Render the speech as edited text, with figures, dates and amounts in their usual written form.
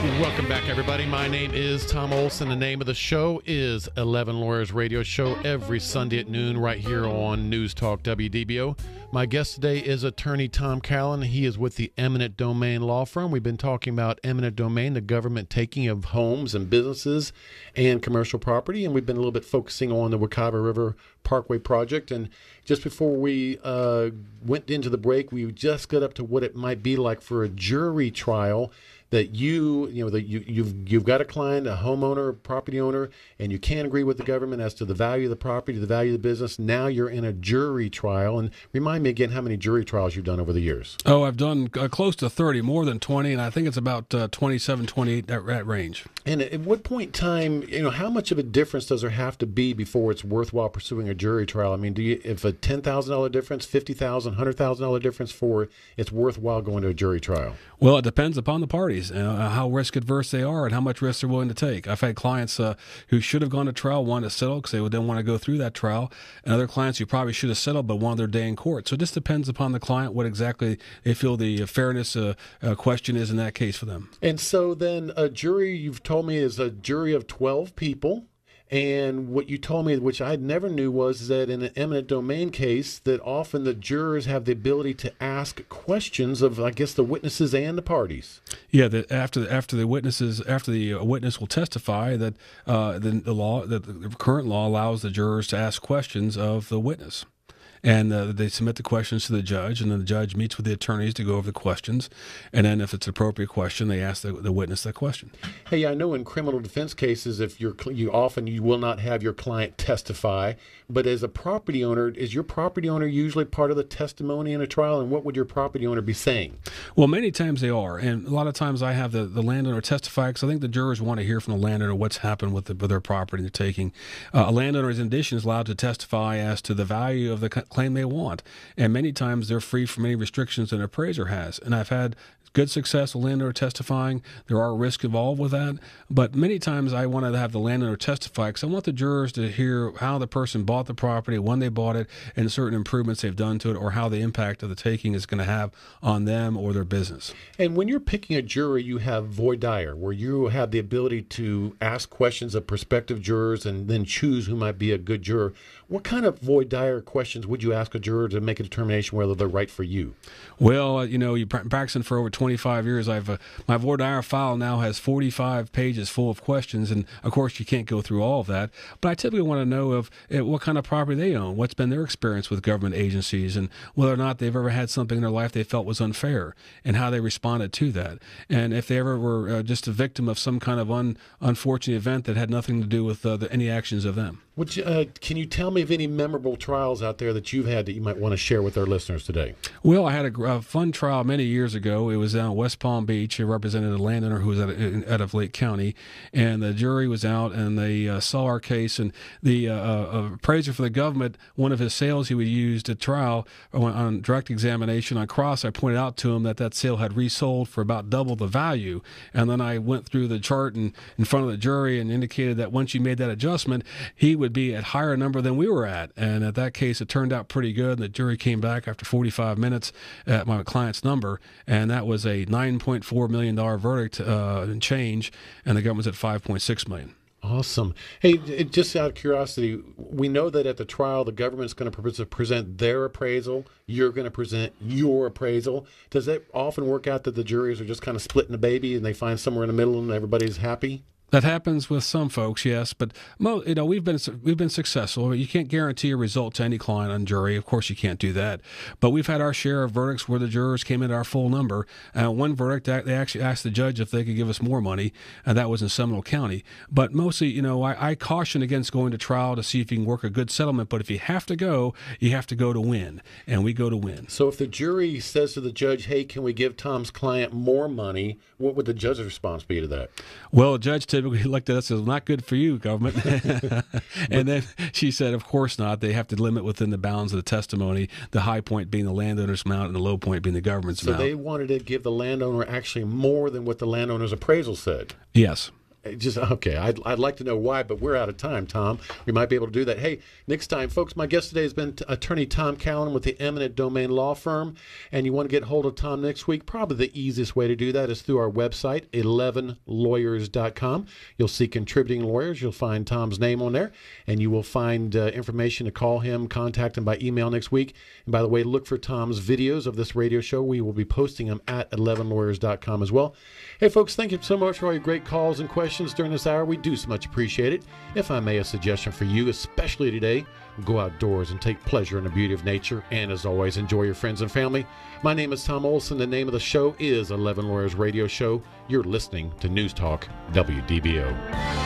Welcome back, everybody. My name is Tom Olsen. The name of the show is 11 Lawyers Radio Show every Sunday at noon right here on News Talk WDBO. My guest today is attorney Tom Callan. He is with the Eminent Domain Law Firm. We've been talking about eminent domain, the government taking of homes and businesses and commercial property, and we've been a little bit focusing on the Wekiva River Parkway project. And just before we went into the break, we just got up to what it might be like for a jury trial. That you've got a client, a homeowner, a property owner, and you can't agree with the government as to the value of the property, the value of the business. Now you're in a jury trial. And remind me again how many jury trials you've done over the years. Oh, I've done close to 30, more than 20, and I think it's about 27, 28, that range. And at what point in time, how much of a difference does there have to be before it's worthwhile pursuing a jury trial? I mean, if a $10,000 difference, $50,000, $100,000 difference for it's worthwhile going to a jury trial? Well, it depends upon the parties, how risk adverse they are and how much risk they're willing to take. I've had clients who should have gone to trial, wanted to settle because they didn't want to go through that trial, and other clients who probably should have settled but wanted their day in court. So it just depends upon the client, what exactly they feel the fairness question is in that case for them. And so then a jury, you've told me, is a jury of 12 people. And what you told me, which I never knew, was that in an eminent domain case, that often the jurors have the ability to ask questions of, I guess, the witnesses and the parties. Yeah, that after the witness will testify, that the current law allows the jurors to ask questions of the witness. And they submit the questions to the judge, and then the judge meets with the attorneys to go over the questions. And then if it's an appropriate question, they ask the witness that question. Hey, I know in criminal defense cases, if you will not have your client testify. But as a property owner, is your property owner usually part of the testimony in a trial? And what would your property owner be saying? Well, many times they are. And a lot of times I have the landowner testify because I think the jurors want to hear from the landowner what's happened with their property they're taking. A landowner, in addition, is allowed to testify as to the value of the claim they want. And many times they're free from any restrictions an appraiser has. And I've had good success with landowner testifying. There are risks involved with that. But many times I want to have the landowner testify because I want the jurors to hear how the person bought the property, when they bought it, and certain improvements they've done to it, or how the impact of the taking is going to have on them or their business. And when you're picking a jury, you have voir dire, where you have the ability to ask questions of prospective jurors and then choose who might be a good juror. What kind of voir dire questions would you ask a juror to make a determination whether they're right for you? Well, you're practicing for over 25 years. My voir dire file now has 45 pages full of questions, and of course you can't go through all of that. But I typically want to know of what kind of property they own, what's been their experience with government agencies, and whether or not they've ever had something in their life they felt was unfair, and how they responded to that. And if they ever were just a victim of some kind of unfortunate event that had nothing to do with any actions of them. Can you tell me of any memorable trials out there that you've had that you might want to share with our listeners today? Well, I had a fun trial many years ago. It was down in West Palm Beach. It represented a landowner who was out of Lake County, and the jury was out, and they saw our case. And the appraiser for the government, one of his sales he would use at trial on direct examination on cross, I pointed out to him that sale had resold for about double the value. And then I went through the chart in front of the jury and indicated that once you made that adjustment, he would be at higher number than we were at. And at that case, it turned out pretty good. The jury came back after 45 minutes at my client's number, and that was a $9.4 million verdict and change, and the government's at $5.6 million. Awesome. Hey, just out of curiosity, we know that at the trial, the government's going to present their appraisal. You're going to present your appraisal. Does that often work out that the juries are just kind of splitting the baby and they find somewhere in the middle and everybody's happy? That happens with some folks, yes, but we've been successful. You can't guarantee a result to any client on jury. Of course, you can't do that. But we've had our share of verdicts where the jurors came into our full number. One verdict, they actually asked the judge if they could give us more money, and that was in Seminole County. But mostly, I caution against going to trial to see if you can work a good settlement. But if you have to go to win, and we go to win. So if the jury says to the judge, "Hey, can we give Tom's client more money?" what would the judge's response be to that? Well, a judge typically looked at us as, "Not good for you, government." And then she said, "Of course not. They have to limit within the bounds of the testimony, the high point being the landowner's amount and the low point being the government's amount." So they wanted to give the landowner actually more than what the landowner's appraisal said. Yes. Just okay. I'd like to know why, but we're out of time, Tom. We might be able to do that. Hey, next time, folks, my guest today has been attorney Tom Callan with the Eminent Domain Law Firm, and you want to get hold of Tom next week, probably the easiest way to do that is through our website, 11lawyers.com. You'll see contributing lawyers. You'll find Tom's name on there, and you will find information to call him, contact him by email next week. And by the way, look for Tom's videos of this radio show. We will be posting them at 11lawyers.com as well. Hey, folks, thank you so much for all your great calls and questions during this hour. We do so much appreciate it. If I may, a suggestion for you, especially today, go outdoors and take pleasure in the beauty of nature. And as always, enjoy your friends and family. My name is Tom Olsen. The name of the show is 11 Lawyers Radio Show. You're listening to News Talk WDBO.